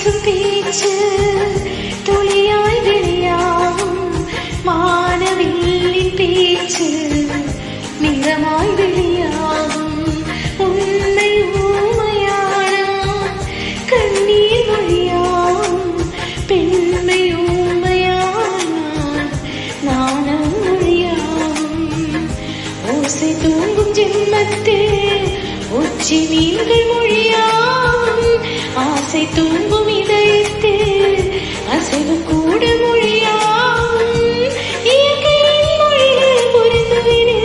பேசும் பேச்சு துளியாய் வெளியாகும் மானவில்லின் பேச்சு நிறமாய் வெளியாகும் உண்மை ஊமையான கண்ணீர் மொழியாகும் பெண்மை ஊமையான நாணம் மொழியாகும் ஓசை தூங்கும் ஜென்மத்தில் உச்சி மீன்கள் மொழியாகும் ஆசை தூங்கும் இதயத்தில் அசைவு கூட மொழியாகும் இயற்கையின் மொழிகள் புரிந்துவிடு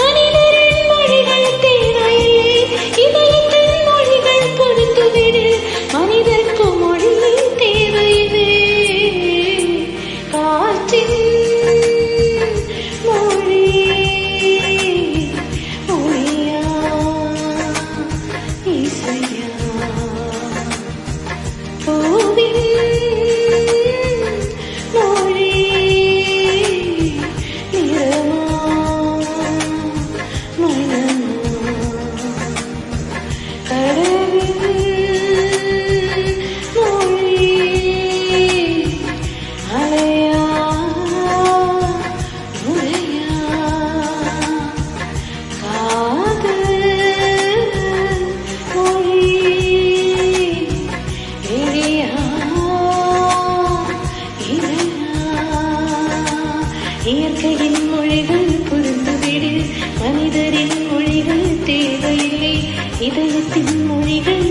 மனிதரின் மொழிகள் தேவையில்லை இதயத்தின் மொழிகள் புரிந்துவிடு மனிதர்க்கு மொழியின் தேவையில்லை காற்றின் மொழி மொழியா இசையா பூவின் மொழி நிறமா மனமா கடலின் மொழி அலையா நுழையா காதல் மொழி எளியா இளையா இயற்கையின் மொழிகள் புரிந்துவிடு மனிதரின் மொழிகள் தேவையில்லை இதயத்தின் மொழிகள்